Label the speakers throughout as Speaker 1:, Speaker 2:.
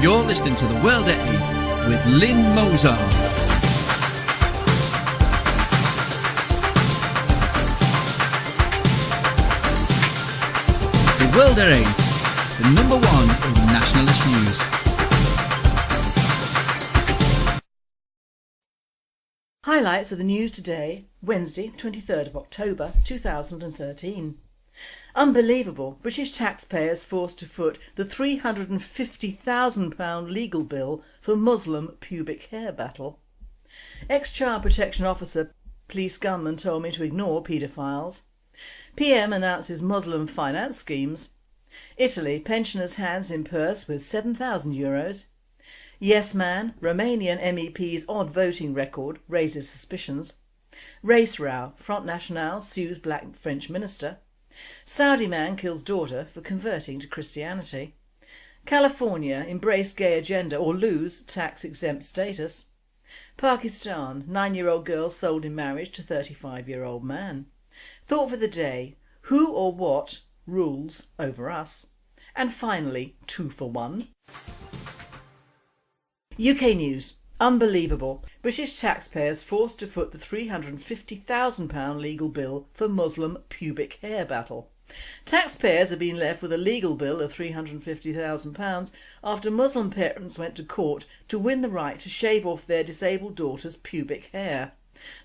Speaker 1: You're listening to The World at 8 with Lynn Mozart. The World at 8, the number one in nationalist news.
Speaker 2: Highlights of the news today, Wednesday, 23rd of October 2013. Unbelievable. British taxpayers forced to foot the £350,000 legal bill for Muslim pubic hair battle. Ex-child protection officer, police gunman told me to ignore paedophiles. PM announces Muslim finance schemes. Italy, pensioners' hands in purse with €7,000. Yes man, Romanian MEP's odd voting record raises suspicions. Race row, Front National sues black French minister. Saudi man kills daughter for converting to Christianity. California, embrace gay agenda or lose tax-exempt status. Pakistan, 9-year-old girl sold in marriage to 35-year-old man. Thought for the day, who or what rules over us? And finally, 2 for 1. UK news. Unbelievable. British taxpayers forced to foot the £350,000 legal bill for Muslim pubic hair battle. Taxpayers have been left with a legal bill of £350,000 after Muslim parents went to court to win the right to shave off their disabled daughter's pubic hair.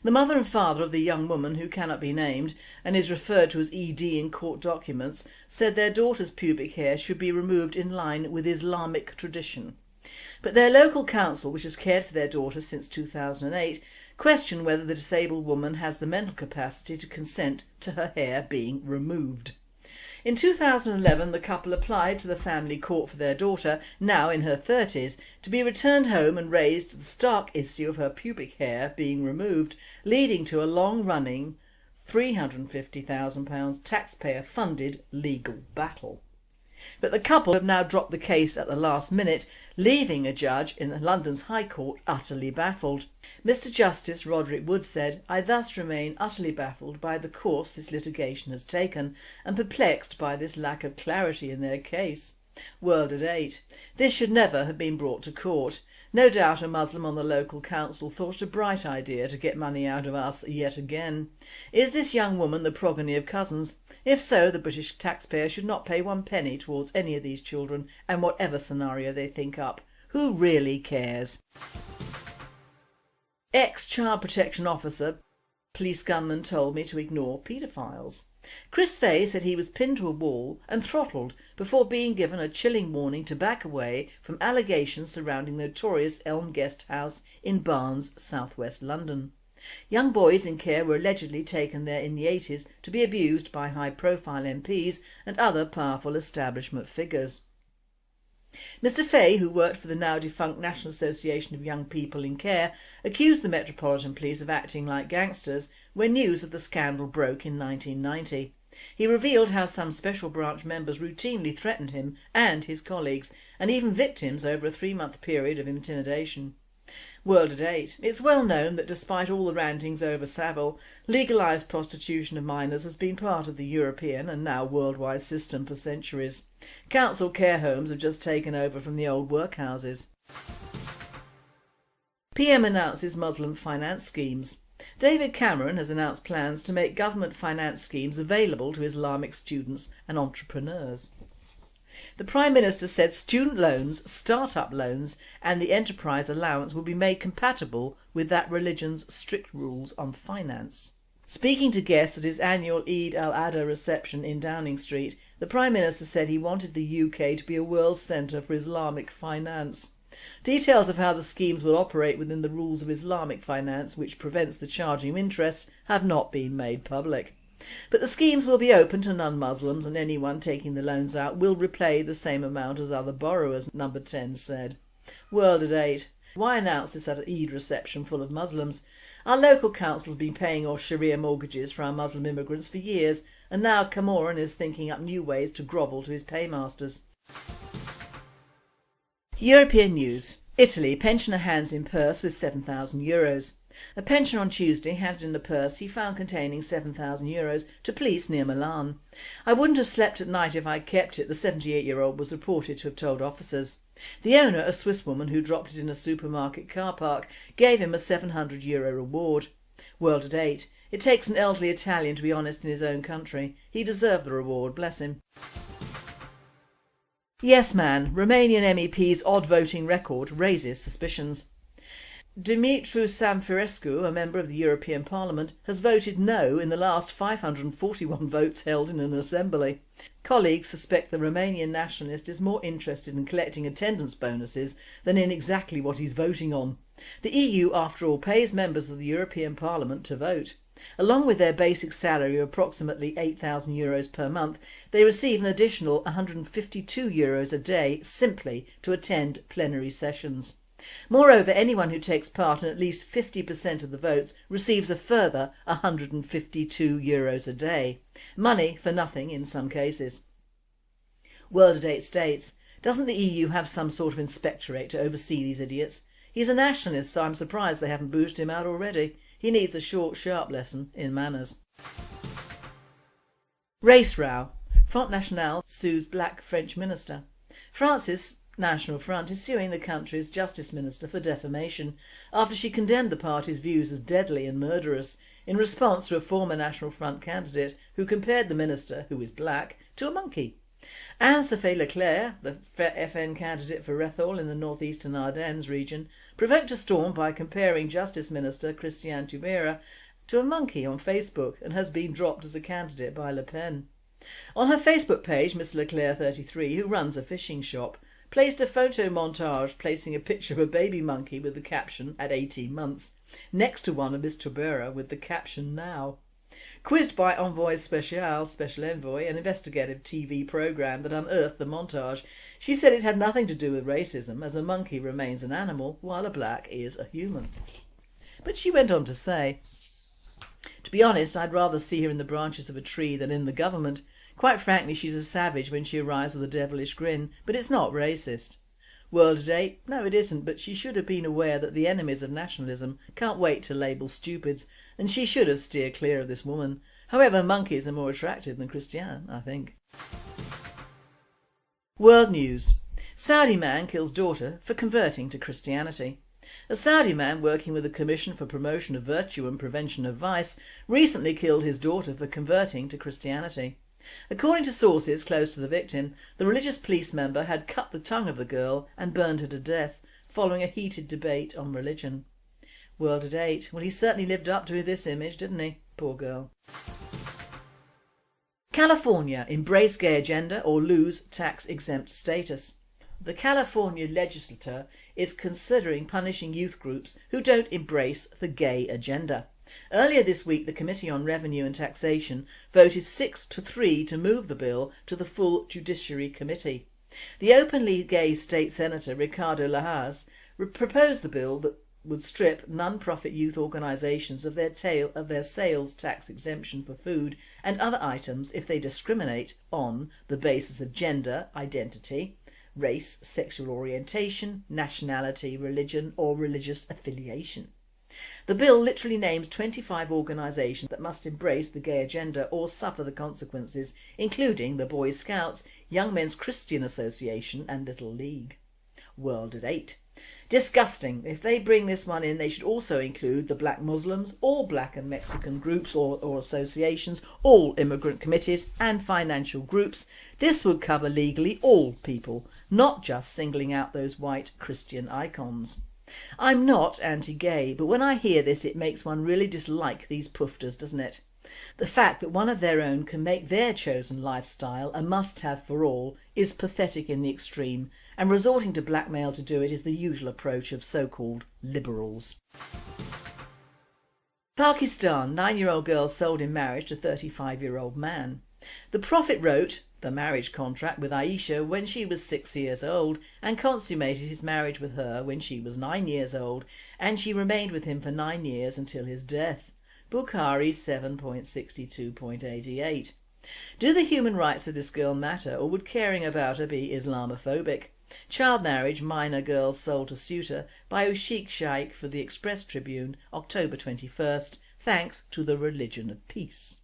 Speaker 2: The mother and father of the young woman, who cannot be named and is referred to as ED in court documents, said their daughter's pubic hair should be removed in line with Islamic tradition. But their local council, which has cared for their daughter since 2008, questioned whether the disabled woman has the mental capacity to consent to her hair being removed. In 2011, the couple applied to the family court for their daughter, now in her 30s, to be returned home and raised the stark issue of her pubic hair being removed, leading to a long-running £350,000 taxpayer-funded legal battle. But the couple have now dropped the case at the last minute, leaving a judge in London's High Court utterly baffled. Mr Justice Roderick Wood said, "I thus remain utterly baffled by the course this litigation has taken and perplexed by this lack of clarity in their case." World at 8. This should never have been brought to court. No doubt a Muslim on the local council thought it a bright idea to get money out of us yet again. Is this young woman the progeny of cousins? If so, the British taxpayer should not pay 1 penny towards any of these children and whatever scenario they think up. Who really cares? Ex-child protection officer, police gunman told me to ignore paedophiles. Chris Fay said he was pinned to a wall and throttled before being given a chilling warning to back away from allegations surrounding the notorious Elm Guest House in Barnes, southwest London. Young boys in care were allegedly taken there in the 80s to be abused by high-profile MPs and other powerful establishment figures. Mr Fay, who worked for the now-defunct National Association of Young People in Care, accused the Metropolitan Police of acting like gangsters when news of the scandal broke in 1990. He revealed how some special branch members routinely threatened him and his colleagues, and even victims over a 3-month period of intimidation. World at 8. It's well known that despite all the rantings over Savile, legalised prostitution of minors has been part of the European and now worldwide system for centuries. Council care homes have just taken over from the old workhouses. PM announces Muslim finance schemes. David Cameron has announced plans to make government finance schemes available to Islamic students and entrepreneurs. The Prime Minister said student loans, start-up loans and the enterprise allowance will be made compatible with that religion's strict rules on finance. Speaking to guests at his annual al-Adha reception in Downing Street, the Prime Minister said he wanted the UK to be a world centre for Islamic finance. Details of how the schemes will operate within the rules of Islamic finance, which prevents the charging of interest, have not been made public. But the schemes will be open to non-Muslims and anyone taking the loans out will repay the same amount as other borrowers, Number 10 said. World at 8. Why announce this at an Eid reception full of Muslims? Our local council's been paying off Sharia mortgages for our Muslim immigrants for years, and now Cameron is thinking up new ways to grovel to his paymasters. European news. Italy, pensioner hands in purse with €7,000. A pensioner on Tuesday handed in a purse he found containing €7,000 to police near Milan. "I wouldn't have slept at night if I'd kept it," the 78-year-old was reported to have told officers. The owner, a Swiss woman who dropped it in a supermarket car park, gave him a €700 reward. World at 8. It takes an elderly Italian to be honest in his own country. He deserved the reward, bless him. Yes man, Romanian MEP's odd voting record raises suspicions. Dumitru Samfirescu, a member of the European Parliament, has voted no in the last 541 votes held in an assembly. Colleagues suspect the Romanian nationalist is more interested in collecting attendance bonuses than in exactly what he's voting on. The EU, after all, pays members of the European Parliament to vote. Along with their basic salary of approximately €8,000 per month, they receive an additional €152 a day simply to attend plenary sessions. Moreover, anyone who takes part in at least 50% of the votes receives a further €152 a day. Money for nothing in some cases. World at 8 states, doesn't the EU have some sort of inspectorate to oversee these idiots? He's a nationalist, so I'm surprised they haven't booted him out already. He needs a short, sharp lesson in manners. Race row. Front National sues black French minister. France's National Front is suing the country's justice minister for defamation after she condemned the party's views as deadly and murderous in response to a former National Front candidate who compared the minister, who is black, to a monkey. Anne-Sophie Leclerc, the FN candidate for Rethel in the northeastern Ardennes region, provoked a storm by comparing Justice Minister Christiane Taubira to a monkey on Facebook and has been dropped as a candidate by Le Pen. On her Facebook page, Miss Leclerc, 33, who runs a fishing shop, placed a photo montage placing a picture of a baby monkey with the caption "at 18 months" next to one of Miss Taubira with the caption "now". Quizzed by Envoy Special, Special Envoy, an investigative TV programme that unearthed the montage, she said it had nothing to do with racism, as a monkey remains an animal while a black is a human. But she went on to say, "To be honest, I'd rather see her in the branches of a tree than in the government. Quite frankly, she's a savage when she arrives with a devilish grin, but it's not racist." World at 8, no it isn't, but she should have been aware that the enemies of nationalism can't wait to label stupids, and she should have steered clear of this woman. However, monkeys are more attractive than Christiane, I think. World news. Saudi man kills daughter for converting to Christianity. A Saudi man working with the Commission for Promotion of Virtue and Prevention of Vice recently killed his daughter for converting to Christianity. According to sources close to the victim, the religious police member had cut the tongue of the girl and burned her to death following a heated debate on religion. World at 8. Well, he certainly lived up to this image, didn't he? Poor girl. California, embrace gay agenda or lose tax-exempt status. The California legislature is considering punishing youth groups who don't embrace the gay agenda. Earlier this week, the Committee on Revenue and Taxation voted 6-3 to move the bill to the full Judiciary Committee. The openly gay state senator Ricardo Lajas proposed the bill that would strip non-profit youth organisations of their sales tax exemption for food and other items if they discriminate on the basis of gender identity, race, sexual orientation, nationality, religion or religious affiliation. The bill literally names 25 organisations that must embrace the gay agenda or suffer the consequences, including the Boy Scouts, Young Men's Christian Association and Little League. World at 8. Disgusting. If they bring this one in, they should also include the Black Muslims, all Black and Mexican groups or associations, all immigrant committees and financial groups. This would cover legally all people, not just singling out those white Christian icons. I'm not anti-gay, but when I hear this it makes one really dislike these poofters, doesn't it? The fact that one of their own can make their chosen lifestyle a must-have for all is pathetic in the extreme, and resorting to blackmail to do it is the usual approach of so-called liberals. Pakistan, 9-year-old girl sold in marriage to 35-year-old man. The Prophet wrote the marriage contract with Aisha when she was 6 years old and consummated his marriage with her when she was 9 years old, and she remained with him for 9 years until his death. Bukhari 7.62.88. Do the human rights of this girl matter, or would caring about her be Islamophobic? Child marriage, minor girls sold to suitor by Ushik Shaikh for the Express Tribune, October 21st, thanks to the religion of peace.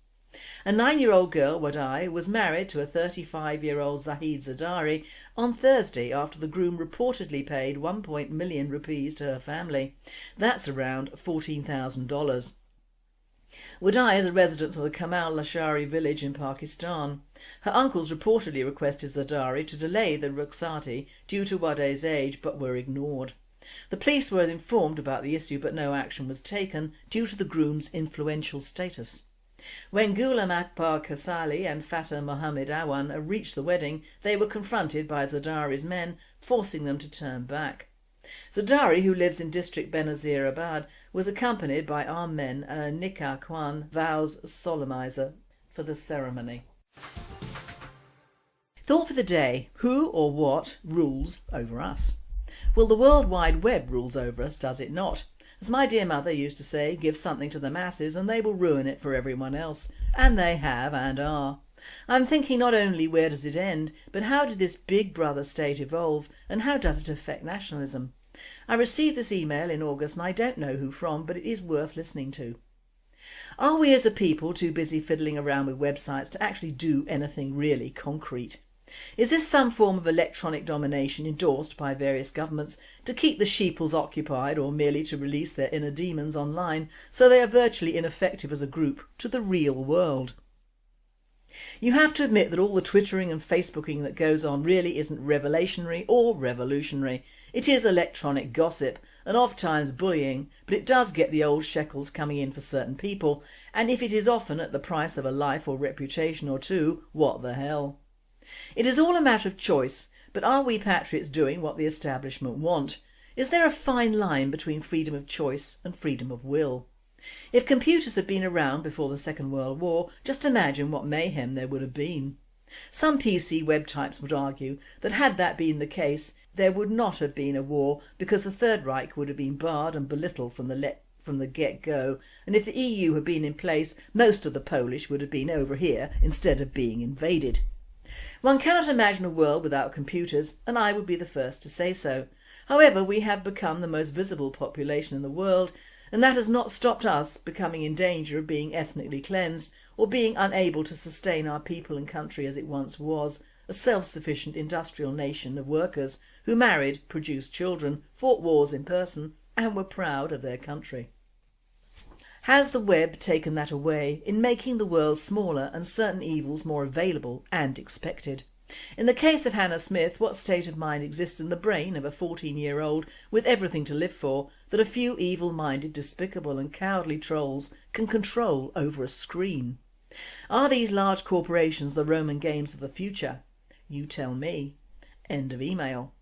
Speaker 2: A 9-year-old girl, Wadai, was married to a 35-year-old Zahid Zardari on Thursday after the groom reportedly paid 1 million rupees to her family. That's around $14,000. Wadai is a resident of the Kamal Lashari village in Pakistan. Her uncles reportedly requested Zardari to delay the rukhsati due to Wadai's age but were ignored. The police were informed about the issue but no action was taken due to the groom's influential status. When Ghulam Akbar Kasali and Fatah Mohammed Awan reached the wedding, they were confronted by Zardari's men, forcing them to turn back. Zardari, who lives in district Benazir-Abad, was accompanied by armed men and a nikah kwan vows solemnizer for the ceremony. Thought for the day: who or what rules over us? Well, the World Wide Web rules over us, does it not? As my dear mother used to say, give something to the masses and they will ruin it for everyone else. And they have and are. I'm thinking not only where does it end, but how did this big brother state evolve and how does it affect nationalism? I received this email in August and I don't know who from, but it is worth listening to. Are we as a people too busy fiddling around with websites to actually do anything really concrete? Is this some form of electronic domination endorsed by various governments to keep the sheeples occupied or merely to release their inner demons online so they are virtually ineffective as a group to the real world? You have to admit that all the twittering and facebooking that goes on really isn't revelationary or revolutionary. It is electronic gossip and oft-times bullying, but it does get the old shekels coming in for certain people, and if it is often at the price of a life or reputation or two, what the hell? It is all a matter of choice, but are we patriots doing what the establishment want? Is there a fine line between freedom of choice and freedom of will? If computers had been around before the Second World War, just imagine what mayhem there would have been. Some PC web types would argue that had that been the case, there would not have been a war because the Third Reich would have been barred and belittled from the get-go, and if the EU had been in place, most of the Polish would have been over here instead of being invaded. One cannot imagine a world without computers, and I would be the first to say so. However, we have become the most visible population in the world, and that has not stopped us becoming in danger of being ethnically cleansed or being unable to sustain our people and country as it once was, a self-sufficient industrial nation of workers who married, produced children, fought wars in person and were proud of their country. Has the web taken that away in making the world smaller and certain evils more available and expected? In the case of Hannah Smith, what state of mind exists in the brain of a 14-year-old with everything to live for that a few evil-minded, despicable and cowardly trolls can control over a screen? Are these large corporations the Roman games of the future? You tell me. End of email.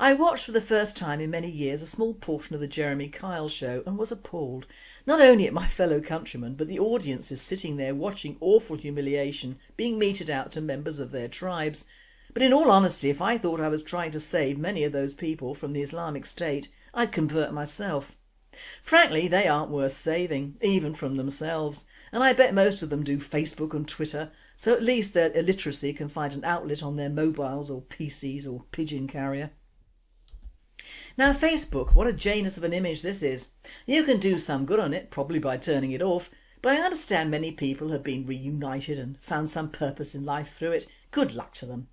Speaker 2: I watched for the first time in many years a small portion of the Jeremy Kyle show and was appalled, not only at my fellow countrymen but the audiences sitting there watching awful humiliation being meted out to members of their tribes. But in all honesty, if I thought I was trying to save many of those people from the Islamic State, I'd convert myself. Frankly, they aren't worth saving, even from themselves, and I bet most of them do Facebook and Twitter, so at least their illiteracy can find an outlet on their mobiles or PCs or pigeon carrier. Now Facebook, what a Janus of an image this is. You can do some good on it, probably by turning it off, but I understand many people have been reunited and found some purpose in life through it. Good luck to them.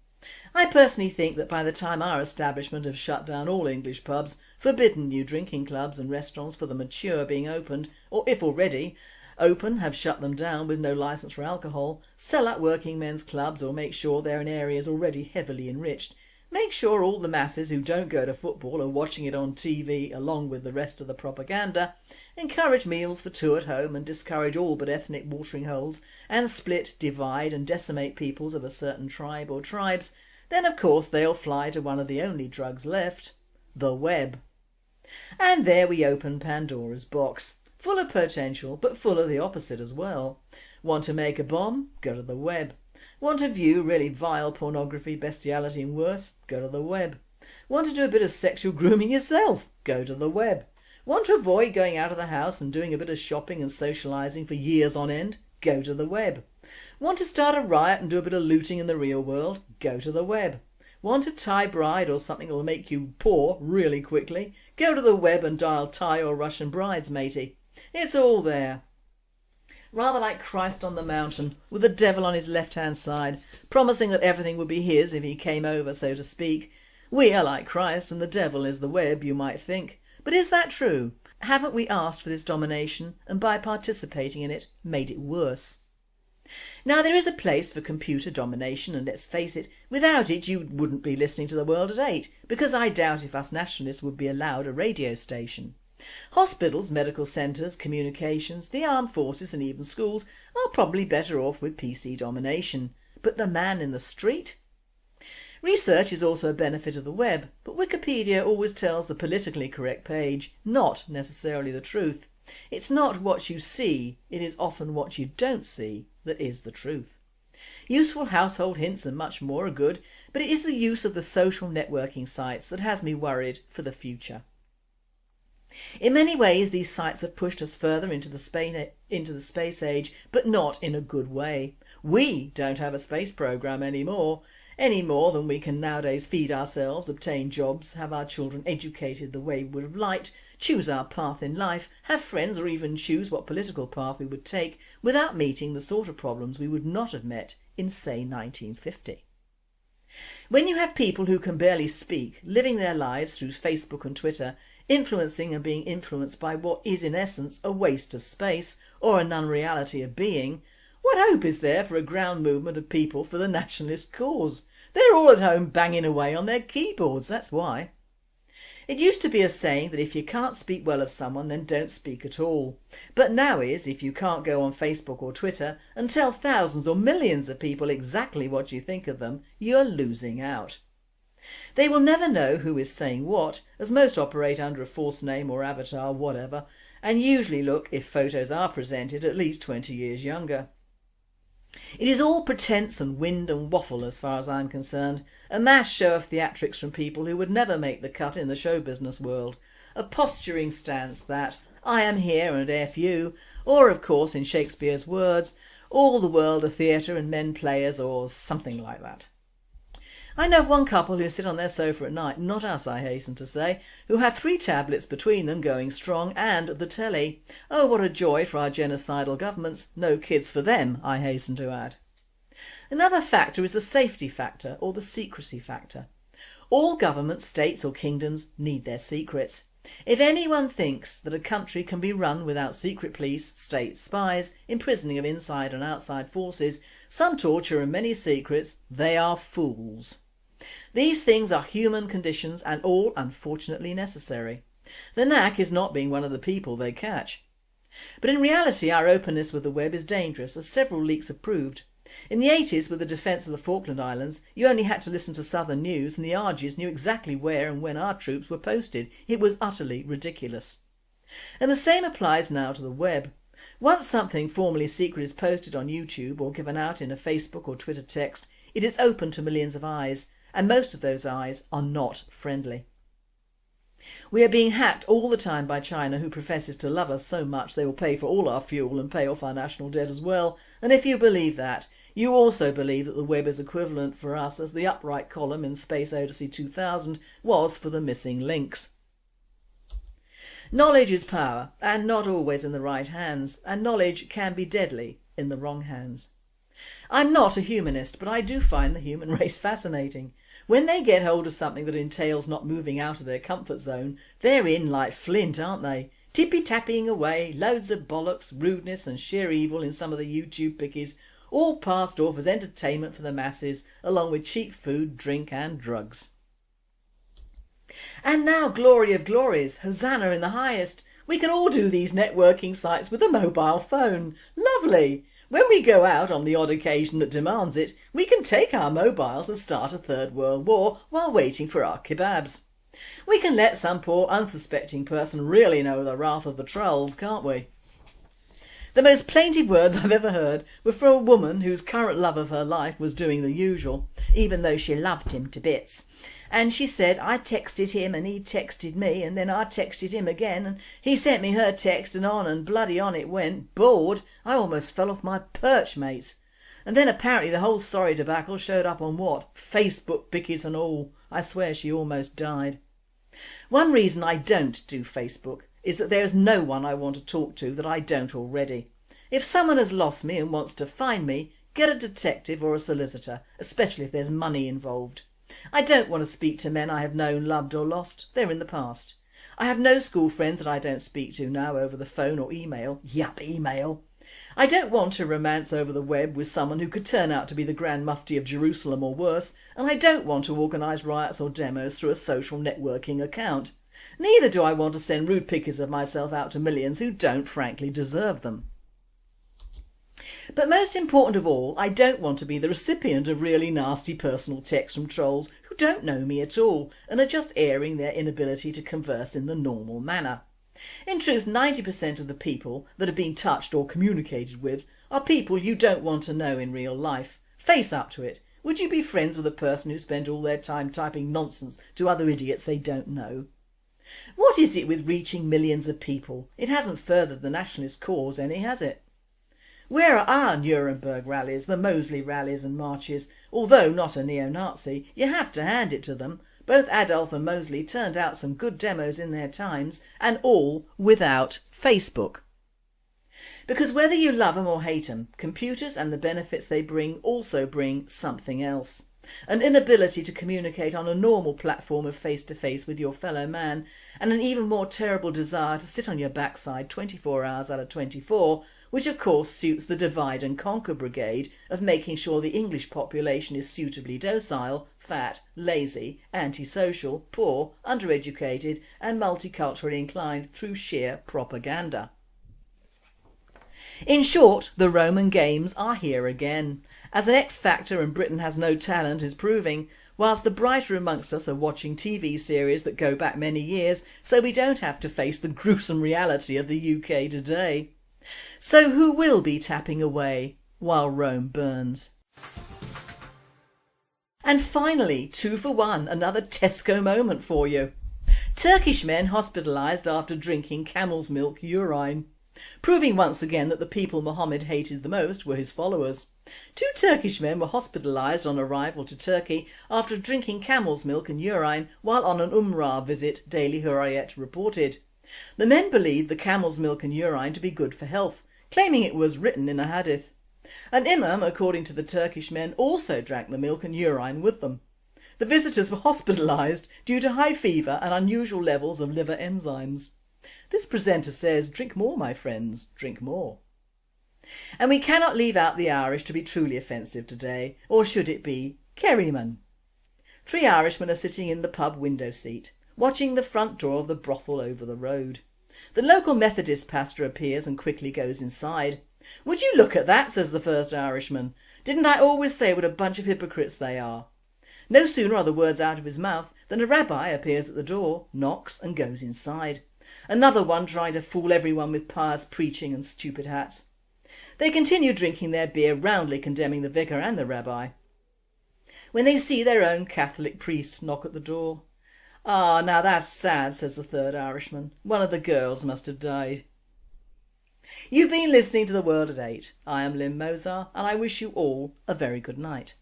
Speaker 2: I personally think that by the time our establishment have shut down all English pubs, forbidden new drinking clubs and restaurants for the mature being opened, or if already open have shut them down with no licence for alcohol, sell out working men's clubs or make sure they're in areas already heavily enriched, make sure all the masses who don't go to football are watching it on TV along with the rest of the propaganda, encourage meals for two at home and discourage all but ethnic watering holes, and split, divide and decimate peoples of a certain tribe or tribes, then of course they'll fly to one of the only drugs left, the web. And there we open Pandora's box, full of potential but full of the opposite as well. Want to make a bomb? Go to the web. Want to view really vile pornography, bestiality and worse? Go to the web. Want to do a bit of sexual grooming yourself? Go to the web. Want to avoid going out of the house and doing a bit of shopping and socialising for years on end? Go to the web. Want to start a riot and do a bit of looting in the real world? Go to the web. Want a Thai bride or something that will make you poor really quickly? Go to the web and dial Thai or Russian brides, matey. It's all there. Rather like Christ on the mountain, with the devil on his left-hand side, promising that everything would be his if he came over, so to speak. We are like Christ and the devil is the web, you might think. But is that true? Haven't we asked for this domination and by participating in it made it worse? Now there is a place for computer domination, and let's face it, without it you wouldn't be listening to The World at 8, because I doubt if us nationalists would be allowed a radio station. Hospitals, medical centres, communications, the armed forces and even schools are probably better off with PC domination. But the man in the street? Research is also a benefit of the web, but Wikipedia always tells the politically correct page, not necessarily the truth. It's not what you see, it is often what you don't see that is the truth. Useful household hints and much more are good, but it is the use of the social networking sites that has me worried for the future. In many ways these sites have pushed us further into the space age, but not in a good way. We don't have a space programme any more than we can nowadays feed ourselves, obtain jobs, have our children educated the way we would have liked, choose our path in life, have friends, or even choose what political path we would take without meeting the sort of problems we would not have met in, say, 1950. When you have people who can barely speak, living their lives through Facebook and Twitter, influencing and being influenced by what is in essence a waste of space or a non-reality of being, what hope is there for a ground movement of people for the nationalist cause? They're all at home banging away on their keyboards, that's why. It used to be a saying that if you can't speak well of someone then don't speak at all. But now is, if you can't go on Facebook or Twitter and tell thousands or millions of people exactly what you think of them, you're losing out. They will never know who is saying what, as most operate under a false name or avatar, whatever, and usually look, if photos are presented, at least 20 years younger. It is all pretence and wind and waffle as far as I'm concerned, a mass show of theatrics from people who would never make the cut in the show business world, a posturing stance that, I am here and F you, or of course in Shakespeare's words, all the world a theatre and men players, or something like that. I know of one couple who sit on their sofa at night, not us I hasten to say, who have 3 tablets between them going strong and the telly. Oh, what a joy for our genocidal governments, no kids for them, I hasten to add. Another factor is the safety factor or the secrecy factor. All governments, states or kingdoms need their secrets. If anyone thinks that a country can be run without secret police, state spies, imprisoning of inside and outside forces, some torture and many secrets, they are fools. These things are human conditions and all unfortunately necessary. The knack is not being one of the people they catch. But in reality our openness with the web is dangerous, as several leaks have proved. In the 80s, with the defence of the Falkland Islands, you only had to listen to Southern News and the RGs knew exactly where and when our troops were posted. It was utterly ridiculous. And the same applies now to the web. Once something formerly secret is posted on YouTube or given out in a Facebook or Twitter text, it is open to millions of eyes, and most of those eyes are not friendly. We are being hacked all the time by China, who professes to love us so much they will pay for all our fuel and pay off our national debt as well, and if you believe that, you also believe that the web is equivalent for us as the upright column in Space Odyssey 2000 was for the missing links. Knowledge is power, and not always in the right hands, and knowledge can be deadly in the wrong hands. I'm not a humanist, but I do find the human race fascinating. When they get hold of something that entails not moving out of their comfort zone, they're in like flint, aren't they? Tippy-tapping away, loads of bollocks, rudeness and sheer evil in some of the YouTube pickies, all passed off as entertainment for the masses, along with cheap food, drink and drugs. And now, glory of glories, Hosanna in the highest, we can all do these networking sites with a mobile phone. Lovely! When we go out on the odd occasion that demands it, we can take our mobiles and start a third world war while waiting for our kebabs. We can let some poor unsuspecting person really know the wrath of the trolls, can't we? The most plaintive words I've ever heard were for a woman whose current love of her life was doing the usual, even though she loved him to bits. And she said, I texted him and he texted me and then I texted him again and he sent me her text and bloody on it went. Bored, I almost fell off my perch, mates. And then apparently the whole sorry debacle showed up on what? Facebook bickies and all. I swear she almost died. One reason I don't do Facebook is that there is no one I want to talk to that I don't already. If someone has lost me and wants to find me, get a detective or a solicitor, especially if there's money involved. I don't want to speak to men I have known, loved or lost. They're in the past. I have no school friends that I don't speak to now over the phone or email. Yup, email. I don't want to romance over the web with someone who could turn out to be the Grand Mufti of Jerusalem or worse, and I don't want to organise riots or demos through a social networking account. Neither do I want to send rude pictures of myself out to millions who don't frankly deserve them. But most important of all, I don't want to be the recipient of really nasty personal texts from trolls who don't know me at all and are just airing their inability to converse in the normal manner. In truth, 90% of the people that have been touched or communicated with are people you don't want to know in real life. Face up to it. Would you be friends with a person who spent all their time typing nonsense to other idiots they don't know? What is it with reaching millions of people? It hasn't furthered the nationalist cause any, has it? Where are our Nuremberg rallies, the Mosley rallies and marches? Although not a neo-Nazi, you have to hand it to them. Both Adolf and Mosley turned out some good demos in their times, and all without Facebook. Because whether you love them or hate them, computers and the benefits they bring also bring something else. An inability to communicate on a normal platform of face-to-face with your fellow man, and an even more terrible desire to sit on your backside 24 hours out of 24, which of course suits the divide and conquer brigade of making sure the English population is suitably docile, fat, lazy, antisocial, poor, undereducated and multiculturally inclined through sheer propaganda. In short, the Roman games are here again, as an X Factor and Britain has no talent is proving, whilst the brighter amongst us are watching TV series that go back many years so we don't have to face the gruesome reality of the UK today. So who will be tapping away while Rome burns? And finally, 2 for 1, another Tesco moment for you. Turkish men hospitalised after drinking camel's milk urine. Proving once again that the people Muhammad hated the most were his followers. 2 Turkish men were hospitalised on arrival to Turkey after drinking camel's milk and urine while on an Umrah visit, Daily Hurriyet reported. The men believed the camel's milk and urine to be good for health, claiming it was written in a hadith. An imam, according to the Turkish men, also drank the milk and urine with them. The visitors were hospitalised due to high fever and unusual levels of liver enzymes. This presenter says, drink more, my friends, drink more. And we cannot leave out the Irish to be truly offensive today, or should it be Kerryman? 3 Irishmen are sitting in the pub window seat, watching the front door of the brothel over the road. The local Methodist pastor appears and quickly goes inside. "Would you look at that?" says the first Irishman. "Didn't I always say what a bunch of hypocrites they are?" No sooner are the words out of his mouth than a rabbi appears at the door, knocks and goes inside. Another one trying to fool everyone with pious preaching and stupid hats. They continue drinking their beer, roundly condemning the vicar and the rabbi, when they see their own Catholic priest knock at the door. "Ah, now that's sad," says the third Irishman. "One of the girls must have died." You've been listening to The World at 8. I am Lynn Mozart and I wish you all a very good night.